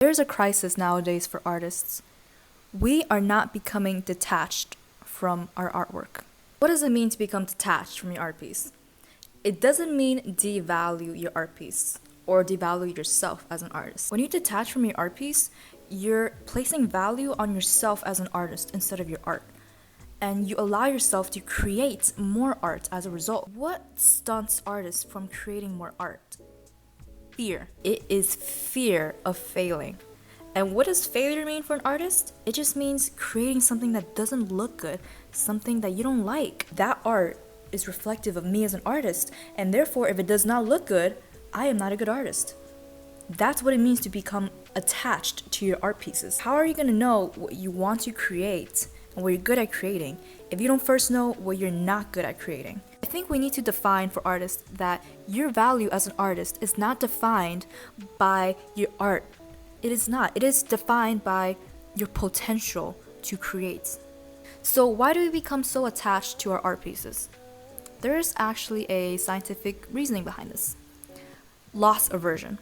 There's a crisis nowadays for artists. We are not becoming detached from our artwork. What does it mean to become detached from your art piece? It doesn't mean devalue your art piece or devalue yourself as an artist. When you detach from your art piece, you're placing value on yourself as an artist instead of your art. And you allow yourself to create more art as a result. What stunts artists from creating more art? Fear. It is fear of failing. And what does failure mean for an artist? It just means creating something that doesn't look good, something that you don't like. That art is reflective of me as an artist, and therefore if it does not look good, I am not a good artist. That's what it means to become attached to your art pieces. How are you gonna know what you want to create and what you're good at creating if you don't first know what you're not good at creating? I think we need to define for artists that your value as an artist is not defined by your art. It is not. It is defined by your potential to create. So why do we become so attached to our art pieces? There is actually a scientific reasoning behind this. Loss aversion.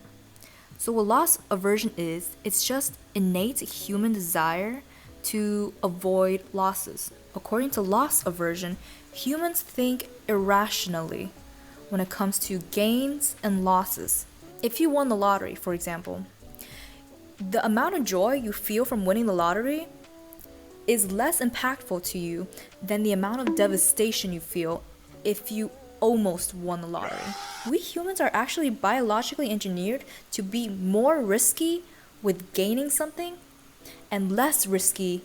So what loss aversion is, it's just innate human desire to avoid losses. According to loss aversion, humans think irrationally when it comes to gains and losses. If you won the lottery, for example, the amount of joy you feel from winning the lottery is less impactful to you than the amount of devastation you feel if you almost won the lottery. We humans are actually biologically engineered to be more risky with gaining something and less risky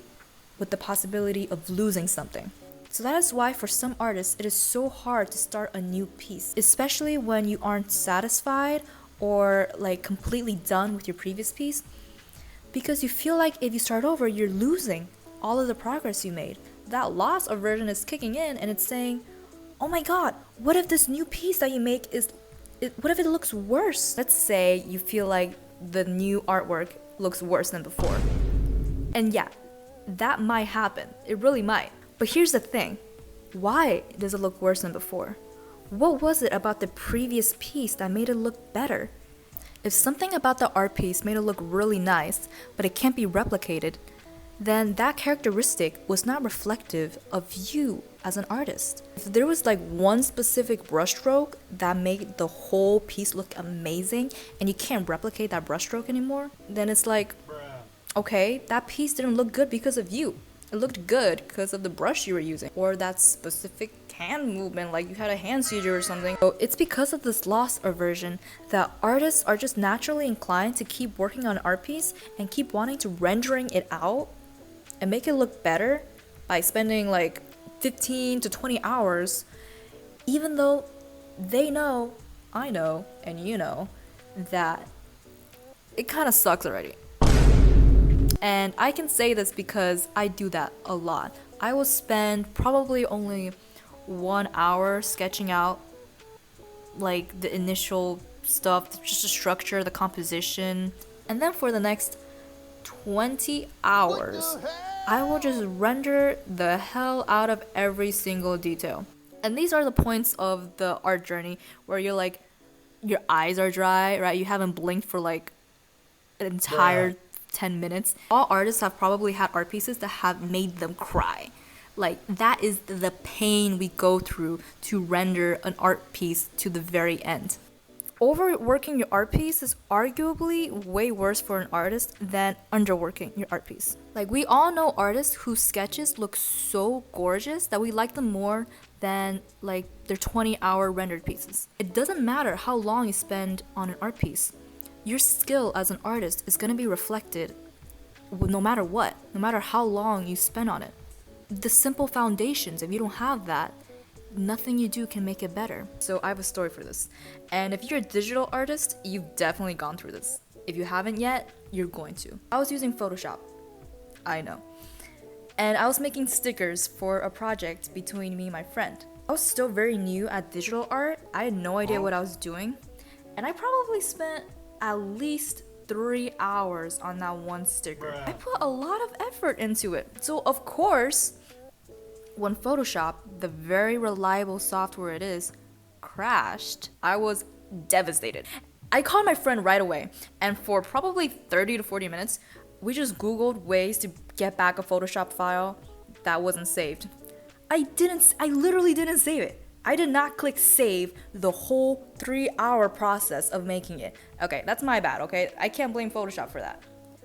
with the possibility of losing something. So that is why for some artists it is so hard to start a new piece, especially when you aren't satisfied or like completely done with your previous piece, because you feel like if you start over, you're losing all of the progress you made. That loss aversion is kicking in and it's saying, oh my god, what if this new piece that you make what if it looks worse? Let's say you feel like the new artwork looks worse than before. And yeah, that might happen. It really might. But here's the thing. Why does it look worse than before? What was it about the previous piece that made it look better? If something about the art piece made it look really nice, but it can't be replicated, then that characteristic was not reflective of you as an artist. If there was like one specific brushstroke that made the whole piece look amazing and you can't replicate that brushstroke anymore, then it's like, okay, that piece didn't look good because of you. It looked good because of the brush you were using or that specific hand movement, like you had a hand seizure or something. So it's because of this loss aversion that artists are just naturally inclined to keep working on an art piece and keep wanting to rendering it out and make it look better by spending like 15 to 20 hours, even though they know, I know, and you know, that it kind of sucks already. And I can say this because I do that a lot. I will spend probably only 1 hour sketching out like the initial stuff, just the structure, the composition, and then for the next 20 hours I will just render the hell out of every single detail. And these are the points of the art journey where you're like, your eyes are dry, right? You haven't blinked for like an entire 10 minutes. All artists have probably had art pieces that have made them cry. Like, that is the pain we go through to render an art piece to the very end. Overworking your art piece is arguably way worse for an artist than underworking your art piece. Like, we all know artists whose sketches look so gorgeous that we like them more than like their 20-hour rendered pieces. It doesn't matter how long you spend on an art piece. Your skill as an artist is going to be reflected no matter what, no matter how long you spend on it. The simple foundations, if you don't have that, nothing you do can make it better. So I have a story for this. And if you're a digital artist, you've definitely gone through this. If you haven't yet, you're going to. I was using Photoshop. I know. And I was making stickers for a project between me and my friend. I was still very new at digital art. I had no idea what I was doing. And I probably spent at least 3 hours on that one sticker. I put a lot of effort into it. So of course, when Photoshop, the very reliable software it is, crashed, I was devastated. I called my friend right away, and for probably 30 to 40 minutes, we just Googled ways to get back a Photoshop file that wasn't saved. I literally didn't save it. I did not click save the whole 3-hour process of making it. Okay, that's my bad, okay? I can't blame Photoshop for that.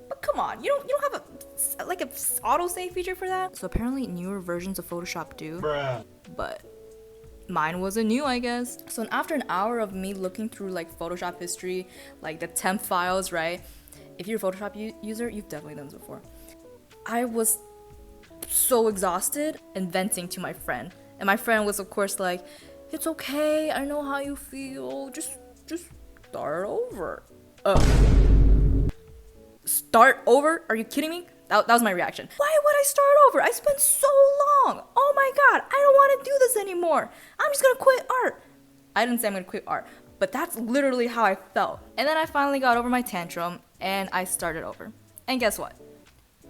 But come on, you don't have a auto-save feature for that? So apparently newer versions of Photoshop do. Bruh. But mine wasn't new, I guess. So after an hour of me looking through like Photoshop history, like the temp files, right? If you're a Photoshop user, you've definitely done this before. I was so exhausted and venting to my friend. And my friend was of course like, it's okay, I know how you feel, just start over. Start over? Are you kidding me? That was my reaction. Why would I start over? I spent so long. Oh my god, I don't want to do this anymore. I'm just gonna quit art. I didn't say I'm gonna quit art, but that's literally how I felt. And then I finally got over my tantrum and I started over. And guess what?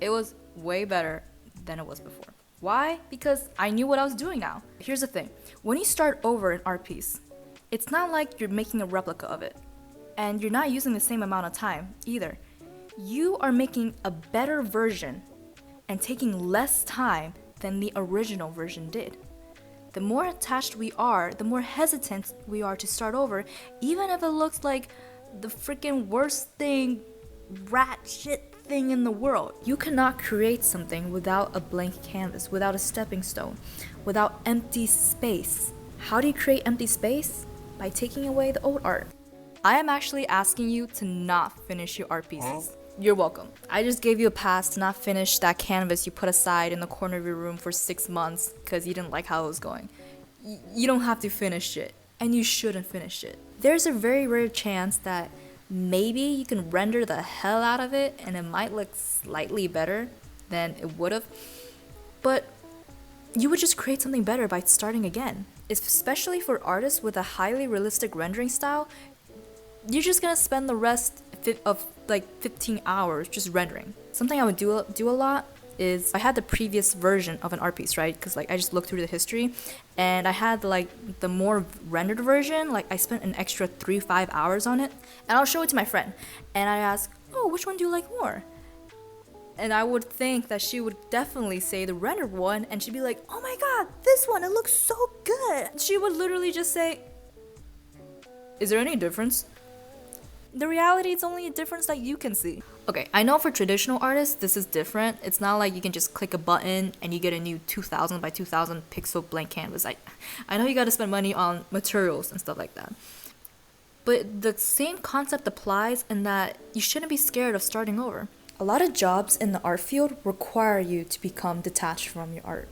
It was way better than it was before. Why? Because I knew what I was doing now. Here's the thing. When you start over an art piece, it's not like you're making a replica of it. And you're not using the same amount of time either. You are making a better version and taking less time than the original version did. The more attached we are, the more hesitant we are to start over, even if it looks like the freaking worst thing, rat shit thing in the world. You cannot create something without a blank canvas, without a stepping stone, without empty space. How do you create empty space? By taking away the old art. I am actually asking you to not finish your art pieces. You're welcome. I just gave you a pass to not finish that canvas you put aside in the corner of your room for 6 months because you didn't like how it was going. You don't have to finish it, and you shouldn't finish it. There's a very rare chance that maybe you can render the hell out of it and it might look slightly better than it would have, but you would just create something better by starting again. Especially for artists with a highly realistic rendering style, you're just gonna spend the rest of like 15 hours just rendering. Something I would do a lot is I had the previous version of an art piece, right? Because like I just looked through the history and I had like the more rendered version. Like I spent an extra 3-5 hours on it, and I'll show it to my friend and I ask, oh, which one do you like more? And I would think that she would definitely say the rendered one, and she'd be like, oh my god, this one, it looks so good. She would literally just say, is there any difference? The reality, it's only a difference that you can see. Okay, I know for traditional artists, this is different. It's not like you can just click a button and you get a new 2000 by 2000 pixel blank canvas. I know you gotta spend money on materials and stuff like that. But the same concept applies in that you shouldn't be scared of starting over. A lot of jobs in the art field require you to become detached from your art.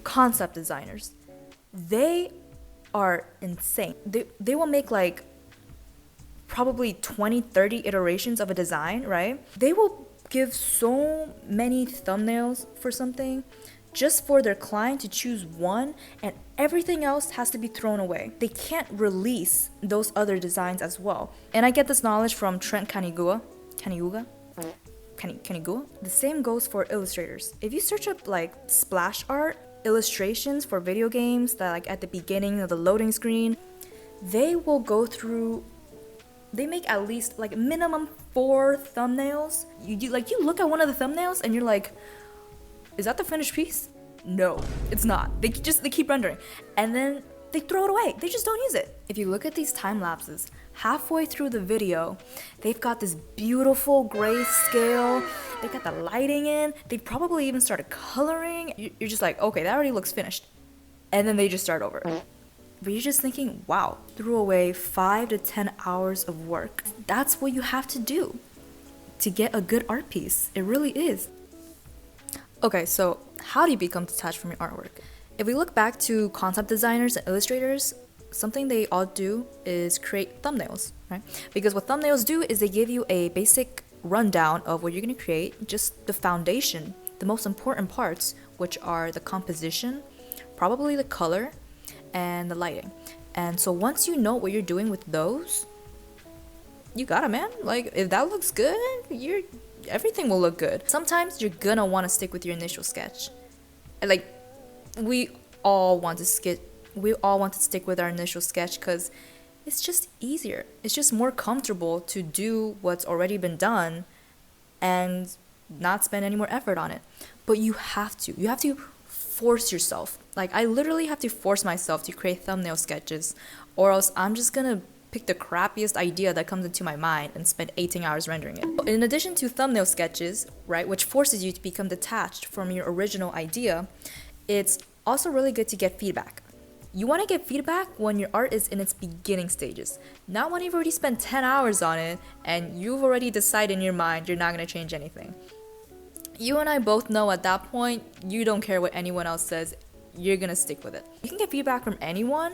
Concept designers, they are insane. They will make like probably 20-30 iterations of a design, right? They will give so many thumbnails for something just for their client to choose one, and everything else has to be thrown away. They can't release those other designs as well. And I get this knowledge from Trent Kaniguga. The same goes for illustrators. If you search up like splash art illustrations for video games that like at the beginning of the loading screen, they will go through. They make at least like minimum 4 thumbnails. You look at one of the thumbnails and you're like, is that the finished piece? No, it's not. They keep rendering, and then they throw it away. They just don't use it. If you look at these time lapses, halfway through the video, they've got this beautiful grayscale. They've got the lighting in. They probably even started coloring. You're just like, okay, that already looks finished, and then they just start over. But you're just thinking, wow, threw away 5 to 10 hours of work. That's what you have to do to get a good art piece. It really is. Okay, so how do you become detached from your artwork? If we look back to concept designers and illustrators, something they all do is create thumbnails, right? Because what thumbnails do is they give you a basic rundown of what you're gonna create, just the foundation, the most important parts, which are the composition, probably the color, and the lighting. And so once you know what you're doing with those, you got it, man. Like, if that looks good, everything will look good. Sometimes you're gonna want to stick with your initial sketch. Like, we all want to stick with our initial sketch because It's just easier. It's just more comfortable to do what's already been done and not spend any more effort on it. But you have to. You have to force yourself. Like, I literally have to force myself to create thumbnail sketches, or else I'm just gonna pick the crappiest idea that comes into my mind and spend 18 hours rendering it. In addition to thumbnail sketches, right, which forces you to become detached from your original idea, it's also really good to get feedback. You want to get feedback when your art is in its beginning stages, not when you've already spent 10 hours on it and you've already decided in your mind you're not going to change anything. You and I both know at that point, you don't care what anyone else says, you're going to stick with it. You can get feedback from anyone,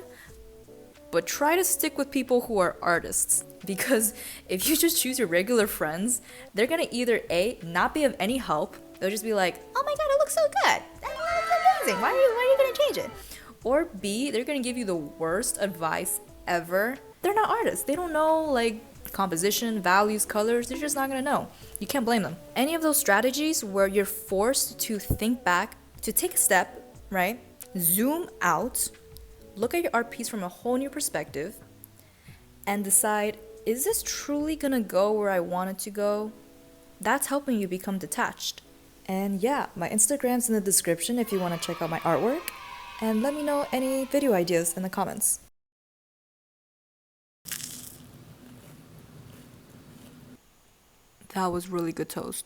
but try to stick with people who are artists, because if you just choose your regular friends, they're going to either A, not be of any help, they'll just be like, oh my god, it looks so good, that's amazing, why are you going to change it? Or B, they're gonna give you the worst advice ever. They're not artists. They don't know like composition, values, colors. They're just not gonna know. You can't blame them. Any of those strategies where you're forced to think back, to take a step, right? Zoom out, look at your art piece from a whole new perspective, and decide, is this truly gonna go where I want it to go? That's helping you become detached. And yeah, my Instagram's in the description if you wanna check out my artwork. And let me know any video ideas in the comments. That was really good toast.